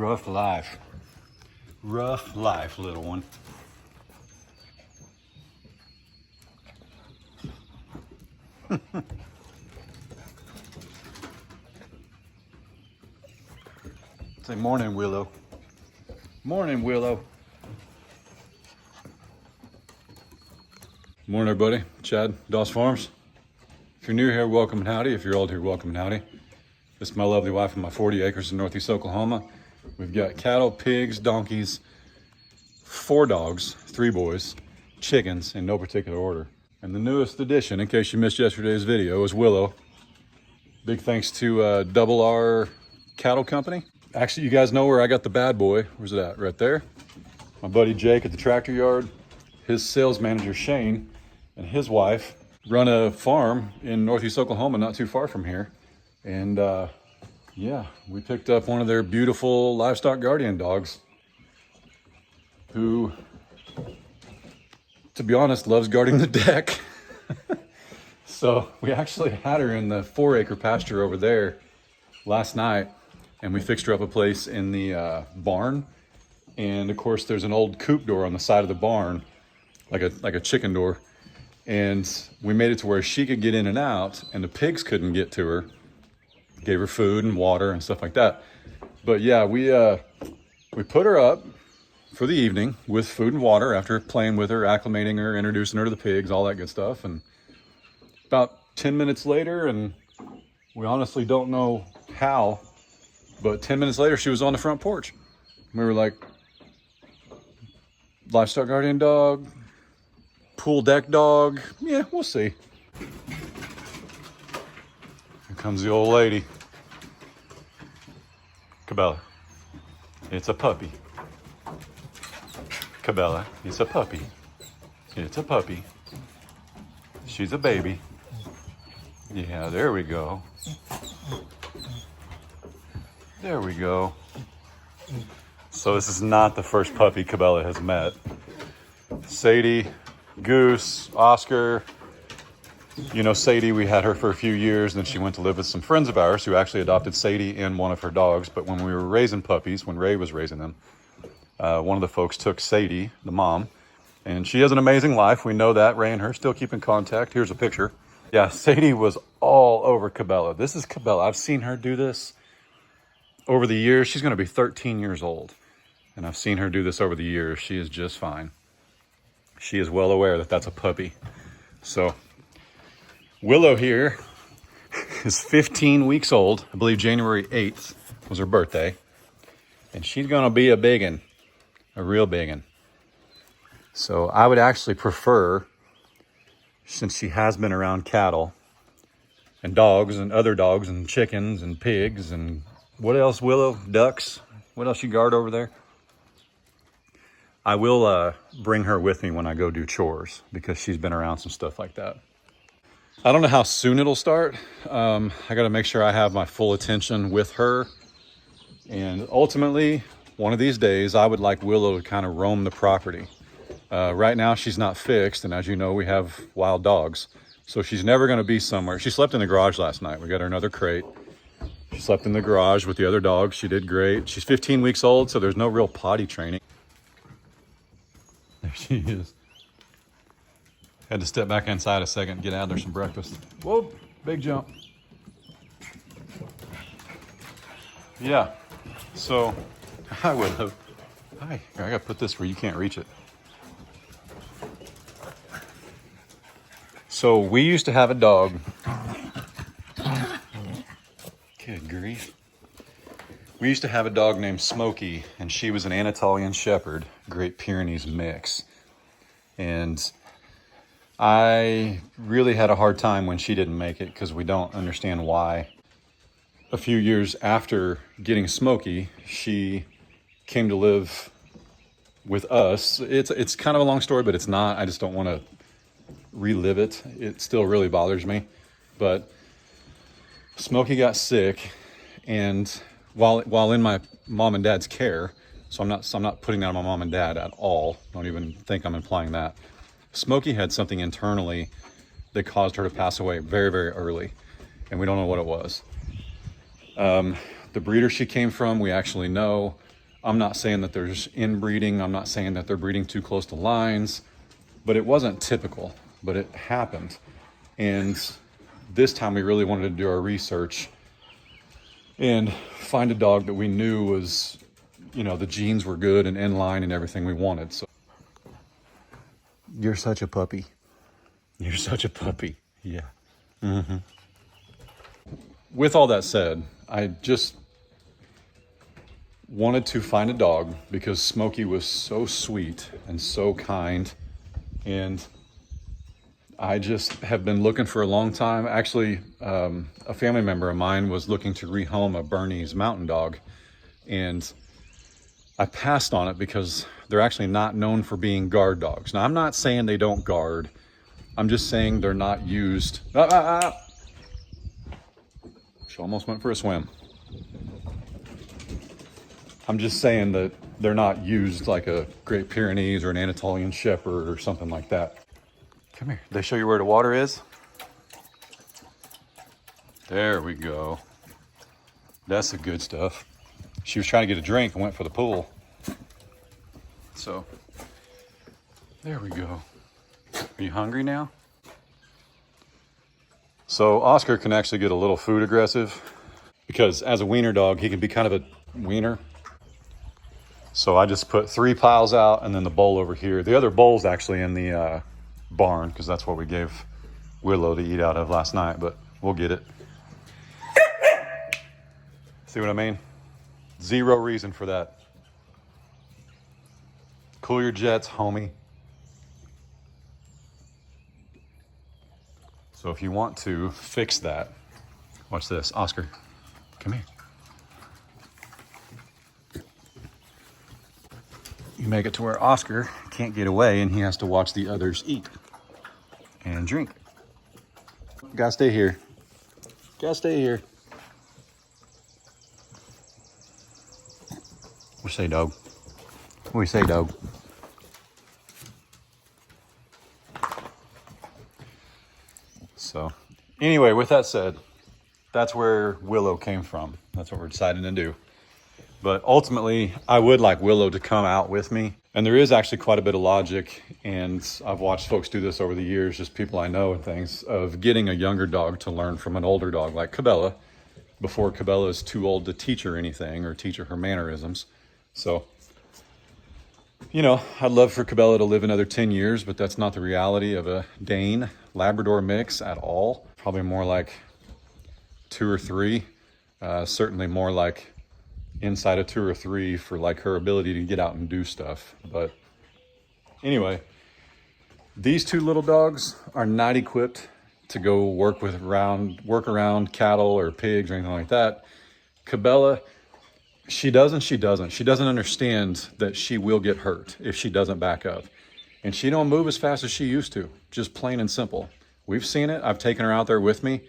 Rough life. Rough life, little one. Say morning, Willow. Morning, Willow. Morning, everybody. Chad, Doss Farms. If you're new here, welcome and howdy. If you're old here, welcome and howdy. This is my lovely wife and my 40 acres in Northeast Oklahoma. We've got cattle, pigs, donkeys, 4 dogs, 3 boys, chickens in no particular order. And the newest addition, in case you missed yesterday's video, is Willow. Big thanks to Double R Cattle Company. Actually, you guys know where I got the bad boy. Where's it at? Right there. My buddy Jake at the tractor yard. His sales manager Shane and his wife run a farm in Northeast Oklahoma, not too far from here. And yeah, we picked up one of their beautiful livestock guardian dogs who, to be honest, loves guarding the deck. So we actually had her in the 4-acre pasture over there last night, and we fixed her up a place in the barn. And of course, there's an old coop door on the side of the barn, like a chicken door. And we made it to where she could get in and out, and the pigs couldn't get to her. Gave her food and water and stuff like that. But yeah, we put her up for the evening with food and water after playing with her, acclimating her, introducing her to the pigs, all that good stuff. And about 10 minutes later, and we honestly don't know how, but 10 minutes later, she was on the front porch. We were like, livestock guardian dog, pool deck dog. Yeah, we'll see. Here comes the old lady. Cabela. It's a puppy. Cabela, it's a puppy. It's a puppy. She's a baby. Yeah, there we go. There we go. So this is not the first puppy Cabela has met. Sadie, Goose, Oscar. You know, Sadie, we had her for a few years, and then she went to live with some friends of ours who actually adopted Sadie and one of her dogs. But when we were raising puppies, when Ray was raising them, one of the folks took Sadie, the mom, and she has an amazing life. We know that. Ray and her still keep in contact. Here's a picture. Yeah, Sadie was all over Cabela. This is Cabela. I've seen her do this over the years. She's going to be 13 years old, and I've seen her do this over the years. She is just fine. She is well aware that that's a puppy. So Willow here is 15 weeks old. I believe January 8th was her birthday. And she's going to be a biggin', a real biggin'. So I would actually prefer, since she has been around cattle and dogs and other dogs and chickens and pigs and what else, Willow? Ducks? What else you guard over there? I will bring her with me when I go do chores because she's been around some stuff like that. I don't know how soon it'll start. I got to make sure I have my full attention with her. And ultimately, one of these days, I would like Willow to kind of roam the property. Right now, she's not fixed. And as you know, we have wild dogs. So she's never going to be somewhere. She slept in the garage last night. We got her another crate. She slept in the garage with the other dogs. She did great. She's 15 weeks old, so there's no real potty training. There she is. Had to step back inside a second and get out there some breakfast. Whoa, big jump. Yeah, so I would have, hi, I gotta put this where you can't reach it. So we used to have a dog. Good grief. We used to have a dog named Smokey, and she was an Anatolian Shepherd, Great Pyrenees mix. And I really had a hard time when she didn't make it because we don't understand why. A few years after getting Smokey, she came to live with us. It's kind of a long story, but it's not. I just don't want to relive it. It still really bothers me. But Smokey got sick, and while in my mom and dad's care, so I'm not putting that on my mom and dad at all. Don't even think I'm implying that. Smokey had something internally that caused her to pass away very, very early, and we don't know what it was. The breeder she came from, we actually know. I'm not saying that there's inbreeding. I'm not saying that they're breeding too close to lines, but it wasn't typical, but it happened. And this time we really wanted to do our research and find a dog that we knew was, you know, the genes were good and in line and everything we wanted. So you're such a puppy. You're such a puppy. Yeah. Mm-hmm. With all that said, I just wanted to find a dog because Smokey was so sweet and so kind, and I just have been looking for a long time. Actually, a family member of mine was looking to rehome a Bernese mountain dog, and I passed on it because they're actually not known for being guard dogs. Now, I'm not saying they don't guard. I'm just saying they're not used. She almost went for a swim. I'm just saying that they're not used like a Great Pyrenees or an Anatolian Shepherd or something like that. Come here. They show you where the water is? There we go. That's the good stuff. She was trying to get a drink and went for the pool. So, there we go. Are you hungry now? So Oscar can actually get a little food aggressive because as a wiener dog, he can be kind of a wiener. So I just put 3 piles out and then the bowl over here. The other bowl's actually in the barn because that's what we gave Willow to eat out of last night, but we'll get it. See what I mean? Zero reason for that. Cool your jets, homie. So if you want to fix that, watch this. Oscar, come here. You make it to where Oscar can't get away and he has to watch the others eat and drink. Gotta stay here. Gotta stay here. What you say, dog? What do you say, dog? So, anyway, with that said, that's where Willow came from. That's what we're deciding to do. But ultimately, I would like Willow to come out with me. And there is actually quite a bit of logic, and I've watched folks do this over the years, just people I know and things, of getting a younger dog to learn from an older dog like Cabela before Cabela is too old to teach her anything or teach her her mannerisms. So, you know, I'd love for Cabela to live another 10 years, but that's not the reality of a Dane Labrador mix at all. Probably more like 2 or 3, certainly more like inside of 2 or 3 for like her ability to get out and do stuff. But anyway, these 2 little dogs are not equipped to go work around cattle or pigs or anything like that. Cabela, she doesn't understand that she will get hurt if she doesn't back up. And she don't move as fast as she used to, just plain and simple. We've seen it. I've taken her out there with me.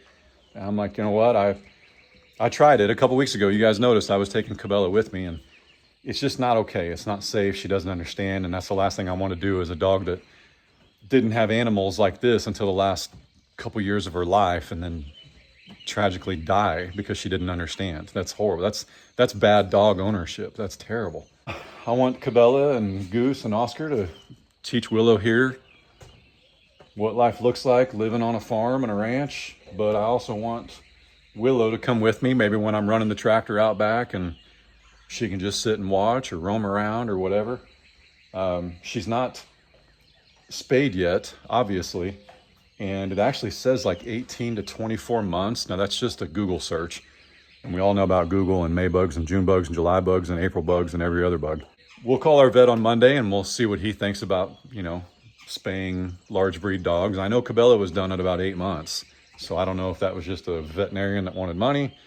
And I'm like, you know what? I tried it a couple weeks ago. You guys noticed I was taking Cabela with me, and it's just not okay. It's not safe. She doesn't understand, and that's the last thing I want to do as a dog that didn't have animals like this until the last couple years of her life, and then tragically die because she didn't understand. That's horrible. That's bad dog ownership. That's terrible. I want Cabela and Goose and Oscar to teach Willow here what life looks like living on a farm and a ranch, but I also want Willow to come with me, maybe when I'm running the tractor out back, and she can just sit and watch or roam around or whatever. She's not spayed yet, obviously, and it actually says like 18 to 24 months. Now that's just a Google search, and we all know about Google and May bugs and June bugs and July bugs and April bugs and every other bug. We'll call our vet on Monday and we'll see what he thinks about, you know, spaying large breed dogs. I know Cabela was done at about 8 months. So I don't know if that was just a veterinarian that wanted money,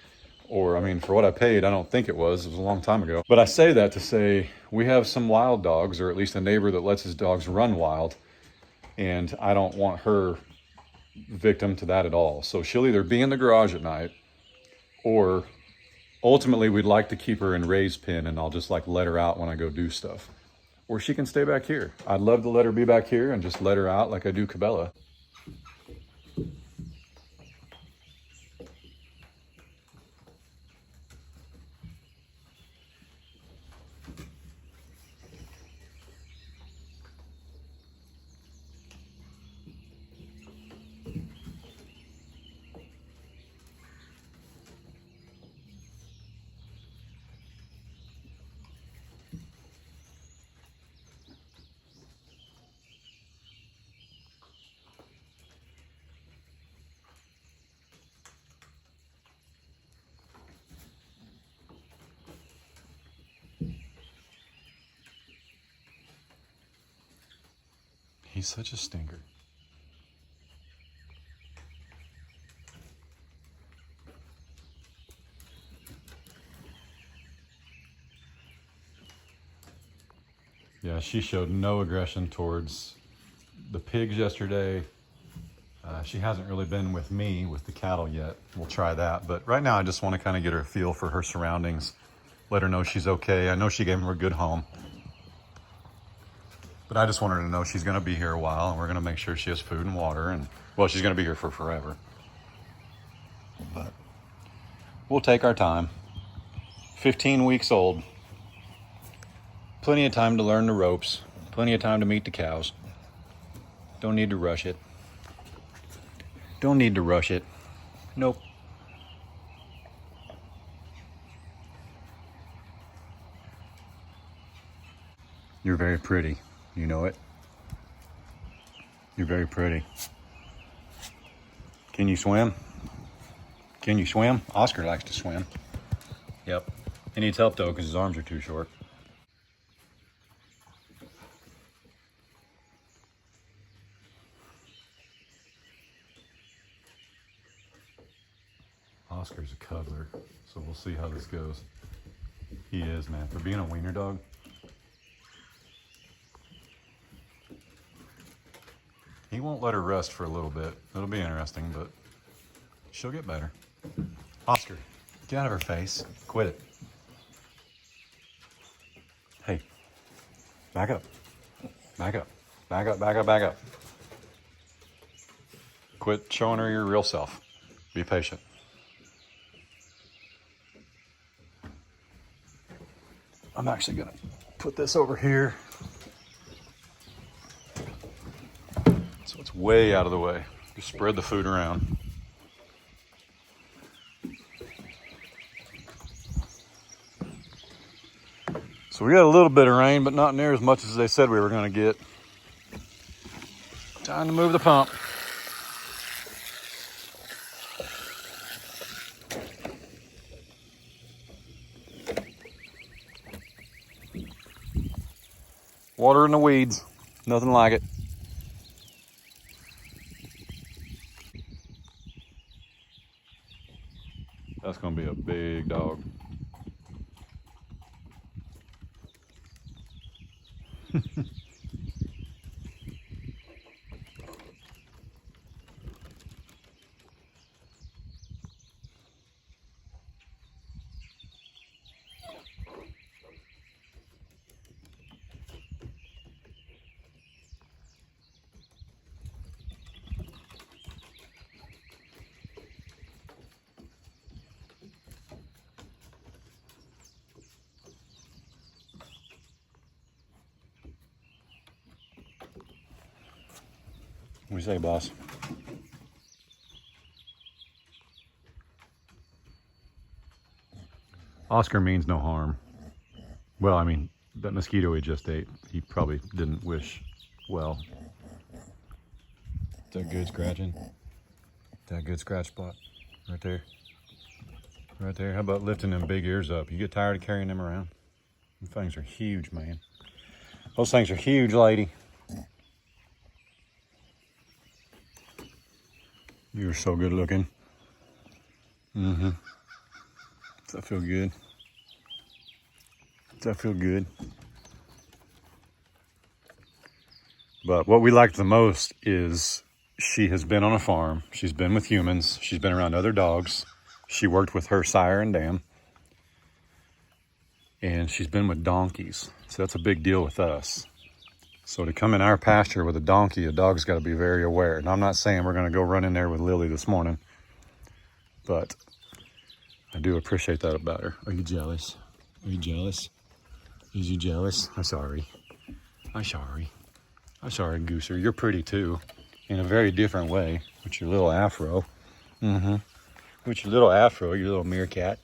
or, I mean, for what I paid, I don't think it was. It was a long time ago. But I say that to say we have some wild dogs, or at least a neighbor that lets his dogs run wild, and I don't want her victim to that at all. So she'll either be in the garage at night, or ultimately we'd like to keep her in Ray's pen, and I'll just like let her out when I go do stuff. Or she can stay back here. I'd love to let her be back here and just let her out like I do Cabela. He's such a stinker. Yeah, she showed no aggression towards the pigs yesterday. She hasn't really been with me with the cattle yet. We'll try that. But right now I just want to kind of get her a feel for her surroundings. Let her know she's okay. I know she gave her a good home. But I just want her to know she's going to be here a while, and we're going to make sure she has food and water. And, well, she's going to be here for forever. But we'll take our time. 15 weeks old. Plenty of time to learn the ropes. Plenty of time to meet the cows. Don't need to rush it. Don't need to rush it. Nope. You're very pretty. You know it. You're very pretty. Can you swim? Can you swim? Oscar likes to swim. Yep. He needs help though because his arms are too short. Oscar's a cuddler, so we'll see how this goes. He is, man. For being a wiener dog, he won't let her rest for a little bit. It'll be interesting, but she'll get better. Oscar, get out of her face. Quit it. Hey, back up. Back up. Back up, back up, back up. Quit showing her your real self. Be patient. I'm actually gonna put this over here so it's way out of the way. Just spread the food around. So we got a little bit of rain, but not near as much as they said we were gonna get. Time to move the pump. Water in the weeds, nothing like it. That's gonna be a big dog. What do you say, boss? Oscar means no harm. Well, I mean, that mosquito he just ate, he probably didn't wish well. Is that good scratching? Is that a good scratch spot? Right there. Right there. How about lifting them big ears up? You get tired of carrying them around? Them things are huge, man. Those things are huge, lady. You're so good looking. Mm-hmm. Does that feel good? Does that feel good? But what we liked the most is she has been on a farm. She's been with humans. She's been around other dogs. She worked with her sire and dam. And she's been with donkeys. So that's a big deal with us. So to come in our pasture with a donkey, a dog's got to be very aware. And I'm not saying we're going to go run in there with Lily this morning, but I do appreciate that about her. Are you jealous? Are you jealous? Is you jealous? I'm sorry. I'm sorry. I'm sorry, Gooser. You're pretty too, in a very different way, with your little afro. Mm-hmm. With your little afro, your little meerkat.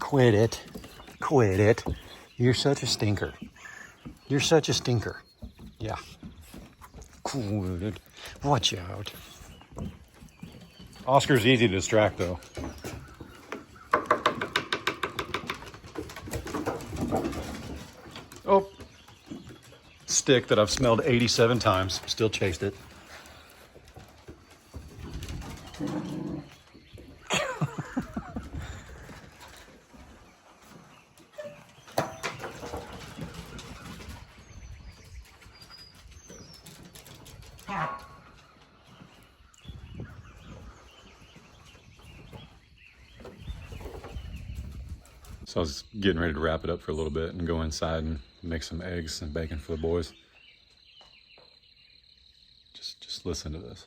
Quit it. Quit it. You're such a stinker. You're such a stinker. Yeah. Quit it. Watch out. Oscar's easy to distract though. Oh, stick that I've smelled 87 times, still chased it. So I was getting ready to wrap it up for a little bit and go inside and make some eggs and bacon for the boys. Just listen to this.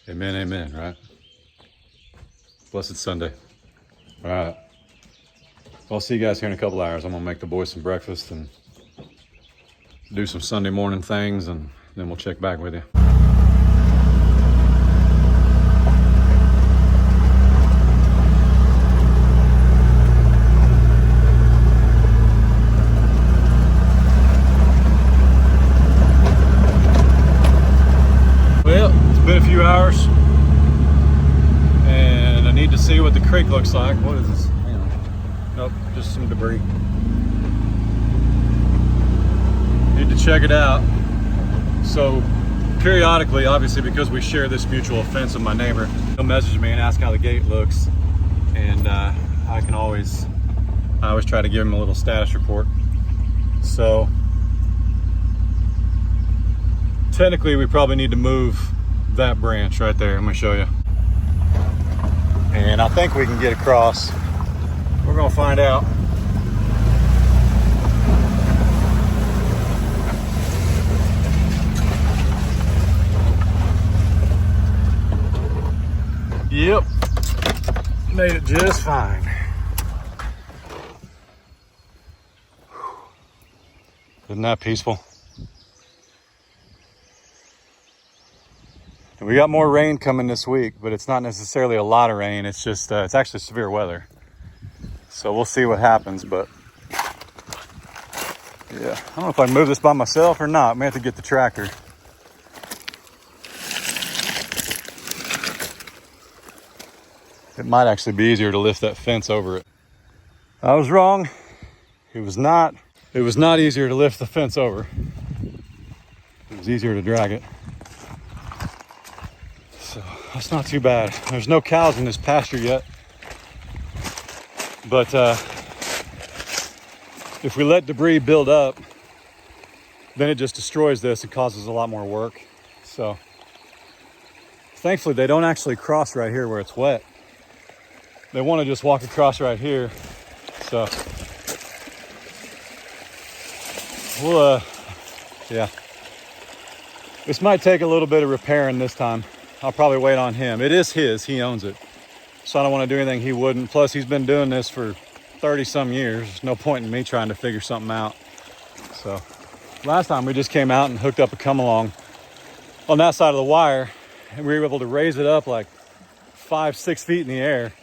Amen, amen, right? Blessed Sunday. All right. I'll see you guys here in a couple hours. I'm gonna make the boys some breakfast and do some Sunday morning things, and then we'll check back with you. Been a few hours and I need to see what the creek looks like. What is this? Hang on. Nope, just some debris. Need to check it out. So periodically, obviously because we share this mutual fence with my neighbor, he'll message me and ask how the gate looks, and I always try to give him a little status report. So technically we probably need to move that branch right there. I'm gonna show you. And I think we can get across. We're gonna find out. Yep, made it just fine. Isn't that peaceful? We got more rain coming this week, but it's not necessarily a lot of rain. It's just, it's actually severe weather. So we'll see what happens, but yeah. I don't know if I can move this by myself or not. I may have to get the tractor. It might actually be easier to lift that fence over it. I was wrong. It was not easier to lift the fence over. It was easier to drag it. So that's not too bad. There's no cows in this pasture yet. But if we let debris build up, then it just destroys this and causes a lot more work. So thankfully they don't actually cross right here where it's wet. They want to just walk across right here. So we'll, yeah. This might take a little bit of repairing this time. I'll probably wait on him. It is his, he owns it. So I don't want to do anything he wouldn't. Plus he's been doing this for 30 some years. There's no point in me trying to figure something out. So last time we just came out and hooked up a come along on that side of the wire, and we were able to raise it up like 5-6 feet in the air.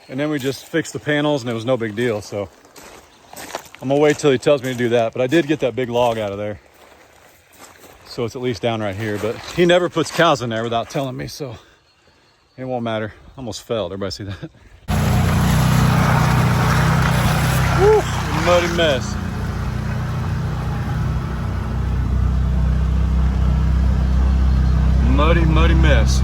And then we just fixed the panels and it was no big deal. So I'm gonna wait till he tells me to do that. But I did get that big log out of there. So it's at least down right here, but he never puts cows in there without telling me, so it won't matter. Almost fell. Everybody see that? Woo, muddy mess. Muddy, muddy mess.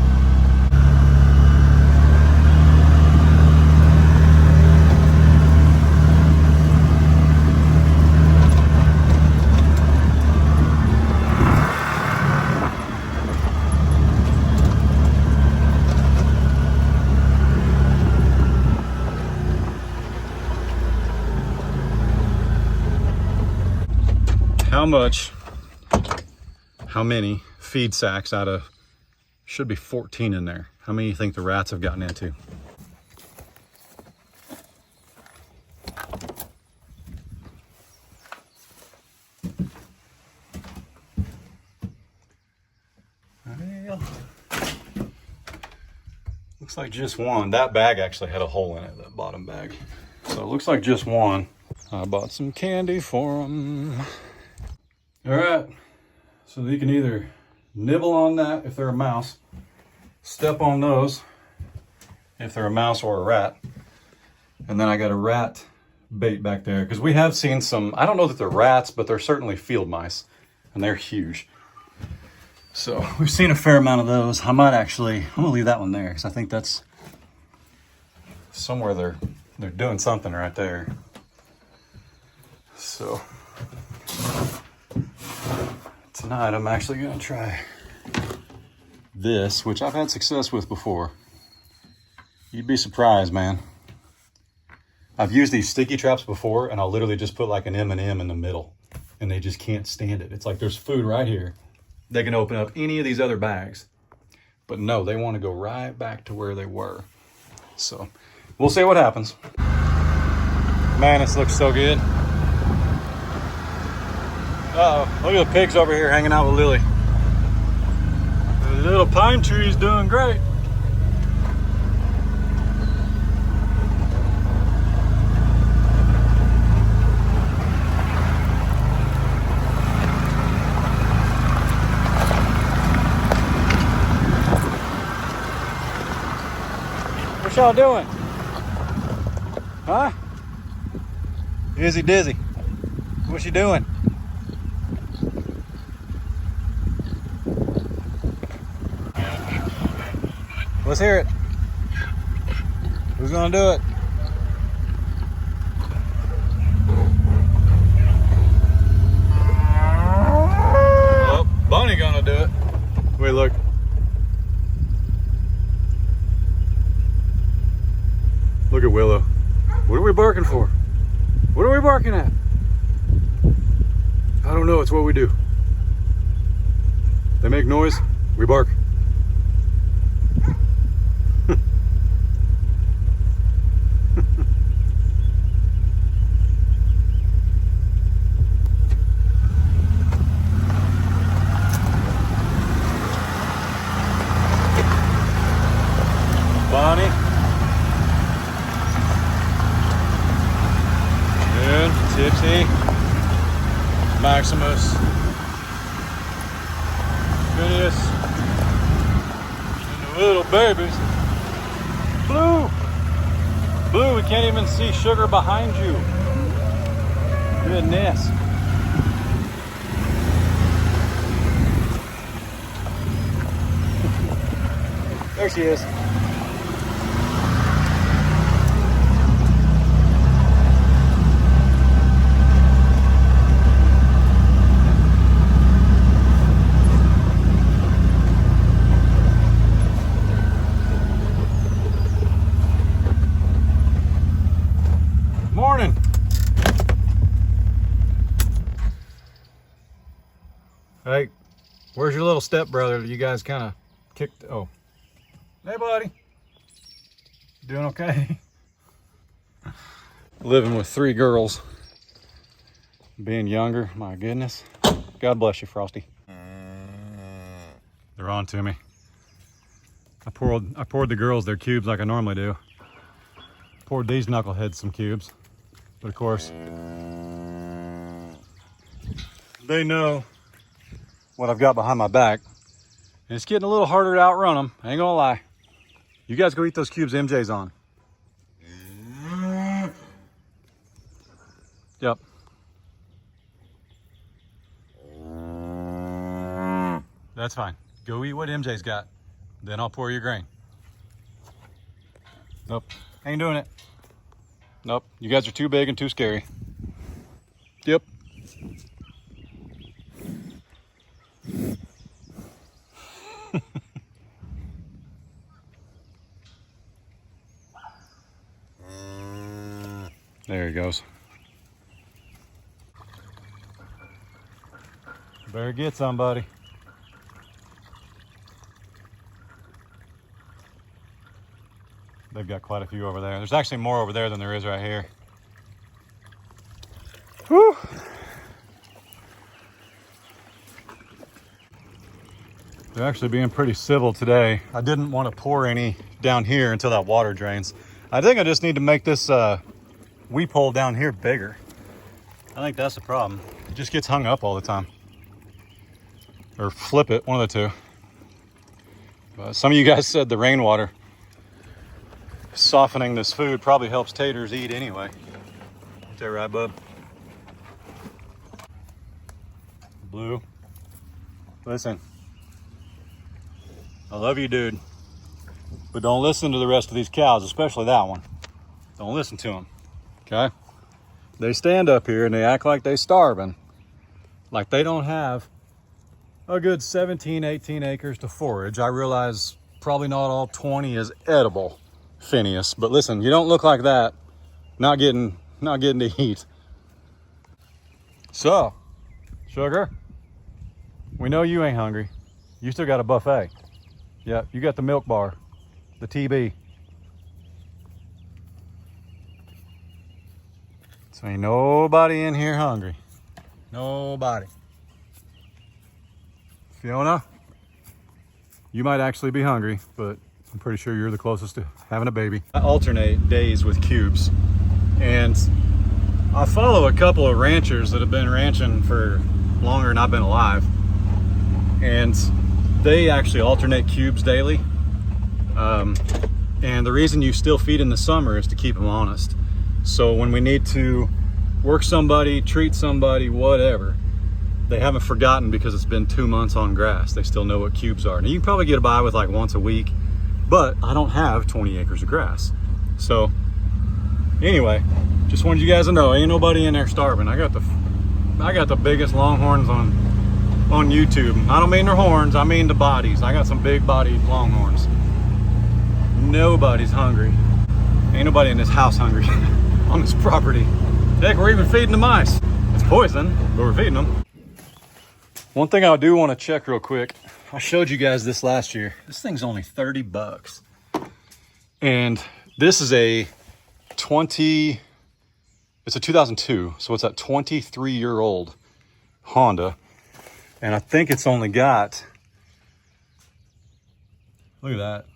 how many feed sacks out of, should be 14 in there. How many do you think the rats have gotten into? Well, looks like just one. That bag actually had a hole in it, that bottom bag. So it looks like just one. I bought some candy for them. All right, so you can either nibble on that if they're a mouse, step on those if they're a mouse or a rat, and then I got a rat bait back there because we have seen some, I don't know that they're rats, but they're certainly field mice, and they're huge. So we've seen a fair amount of those. I'm gonna leave that one there because I think that's somewhere they're doing something right there. So tonight I'm actually gonna try this, which I've had success with before. You'd be surprised, man. I've used these sticky traps before, and I'll literally just put like an M&M in the middle, and they just can't stand it. It's like there's food right here. They can open up any of these other bags, but no, they want to go right back to where they were. So we'll see what happens. Man, this looks so good. Uh-oh, look at the pigs over here hanging out with Lily. The little pine tree's doing great. What y'all doing? Huh? Izzy Dizzy. What's she doing? Let's hear it. Who's gonna do it? Oh, Bunny gonna do it. Wait, look. Look at Willow. What are we barking for? What are we barking at? I don't know, it's what we do. They make noise, we bark. Bonnie. Good. Tipsy. Maximus. Phineas. And the little babies. Blue. Blue, we can't even see Sugar behind you. Goodness. There she is. Morning. Hey, where's your little stepbrother that you guys kind of kicked? Oh, hey buddy. Doing okay? Living with 3 girls. Being younger, my goodness. God bless you, Frosty. They're on to me. I poured the girls their cubes like I normally do. Poured these knuckleheads some cubes. But of course, they know what I've got behind my back. And it's getting a little harder to outrun them. I ain't gonna lie. You guys go eat those cubes MJ's on. Yep. That's fine. Go eat what MJ's got. Then I'll pour your grain. Nope. Ain't doing it. Nope. You guys are too big and too scary. Yep. There he goes. Better get somebody. They've got quite a few over there. There's actually more over there than there is right here. Whew. They're actually being pretty civil today. I didn't want to pour any down here until that water drains. I think I just need to make this weep hole down here bigger. I think that's the problem. It just gets hung up all the time. Or flip it, one of the two. But some of you guys said the rainwater softening this food probably helps taters eat anyway. Is that right, bub? Blue, listen. I love you, dude. But don't listen to the rest of these cows, especially that one. Don't listen to them, okay? They stand up here and they act like they starving. Like they don't have a good 17, 18 acres to forage. I realize probably not all 20 is edible, Phineas. But listen, you don't look like that. Not getting to eat. So, sugar, we know you ain't hungry. You still got a buffet. Yeah, you got the milk bar, the TB. So ain't nobody in here hungry. Nobody. Fiona, you might actually be hungry, but I'm pretty sure you're the closest to having a baby. I alternate days with cubes, and I follow a couple of ranchers that have been ranching for longer than I've been alive, and they actually alternate cubes daily. And the reason you still feed in the summer is to keep them honest. So when we need to work somebody, treat somebody, whatever, they haven't forgotten because it's been 2 months on grass. They still know what cubes are. Now you can probably get by with like once a week, but I don't have 20 acres of grass. So anyway, just wanted you guys to know, ain't nobody in there starving. I got the biggest longhorns on YouTube. I don't mean their horns, I mean the bodies. I got some big bodied longhorns. Nobody's hungry. Ain't nobody in this house hungry on this property. Heck, we're even feeding the mice. It's poison, but we're feeding them. One thing I do want to check real quick. I showed you guys this last year. This thing's only 30 bucks. And this is it's a 2002. So it's a 23-year-old Honda. And I think it's only got, look at that,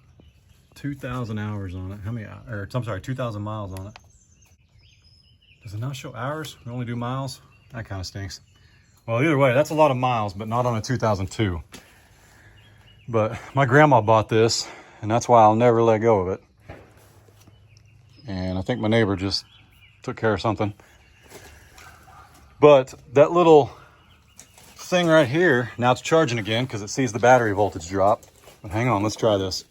2,000 hours on it. How many, or I'm sorry, 2,000 miles on it. Does it not show hours? We only do miles? That kind of stinks. Well, either way, that's a lot of miles, but not on a 2002. But my grandma bought this, and that's why I'll never let go of it. And I think my neighbor just took care of something. But that little thing right here, now it's charging again because it sees the battery voltage drop. But hang on, let's try this.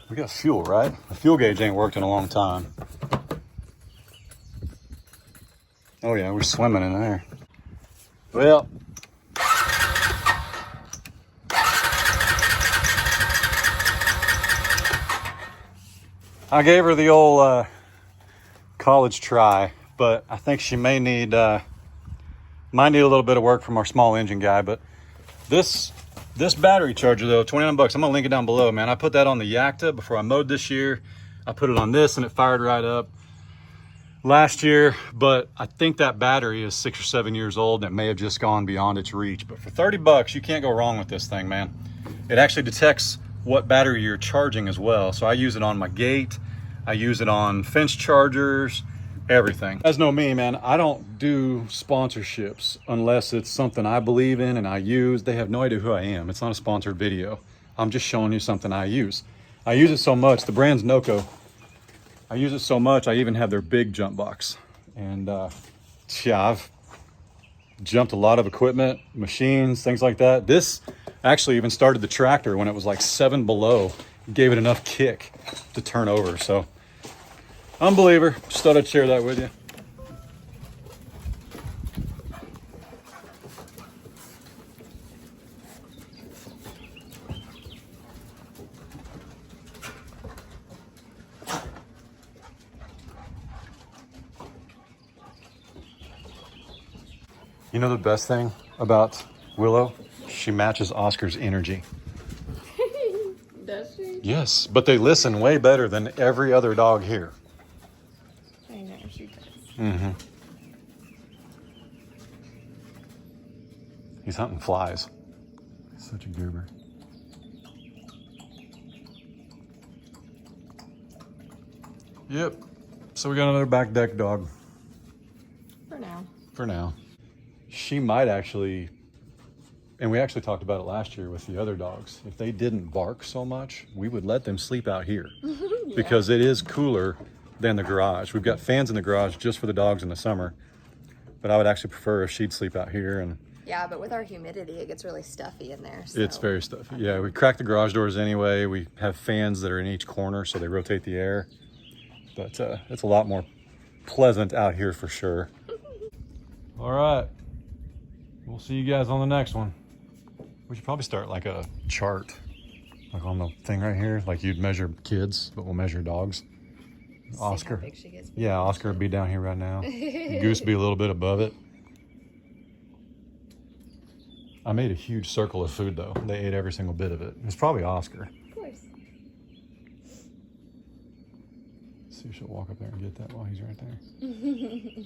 We got fuel, right? The fuel gauge ain't worked in a long time. Oh yeah, we're swimming in there. Well, I gave her the old college try, but I think she might need a little bit of work from our small engine guy. But this battery charger though, 29 bucks. I'm gonna link it down below, man. I put that on the Yakta before I mowed this year. I put it on this and it fired right up last year, but I think that battery is 6 or 7 years old and it may have just gone beyond its reach. But for 30 bucks, you can't go wrong with this thing, man. It actually detects what battery you're charging as well. So I use it on my gate. I use it on fence chargers, everything. You guys know me, man. I don't do sponsorships unless it's something I believe in and I use. They have no idea who I am. It's not a sponsored video. I'm just showing you something I use. I use it so much. The brand's Noco. I use it so much, I even have their big jump box. And yeah, I've jumped a lot of equipment, machines, things like that. This actually even started the tractor when it was like 7 below. Gave it enough kick to turn over. So, unbeliever. Just thought I'd share that with you. You know the best thing about Willow? She matches Oscar's energy. Does she? Yes, but they listen way better than every other dog here. I know, she does. Mm-hmm. He's hunting flies. Such a goober. Yep. So we got another back deck dog. For now. For now. She might actually, and we actually talked about it last year with the other dogs. If they didn't bark so much, we would let them sleep out here. Yeah. Because it is cooler than the garage. We've got fans in the garage just for the dogs in the summer. But I would actually prefer if she'd sleep out here. And Yeah, but with our humidity, it gets really stuffy in there. So. it's very stuffy. Yeah, we crack the garage doors anyway. We have fans that are in each corner, so they rotate the air. But it's a lot more pleasant out here for sure. All right. We'll see you guys on the next one. We should probably start like a chart, like on the thing right here. Like you'd measure kids, but we'll measure dogs. See Oscar. how big she gets. Yeah, Oscar would be down here right now. Goose would be a little bit above it. I made a huge circle of food though. They ate every single bit of it. It's probably Oscar. Of course. See if she'll walk up there and get that while he's right there.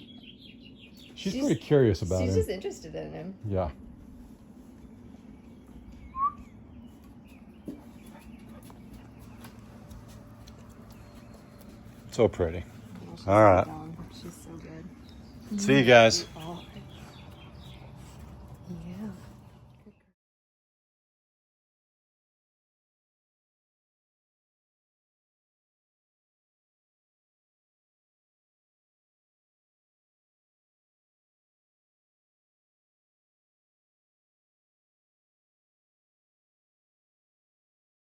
She's pretty curious about him. She's just interested in him. Yeah. So pretty. Oh, All right. She's so good. See you guys.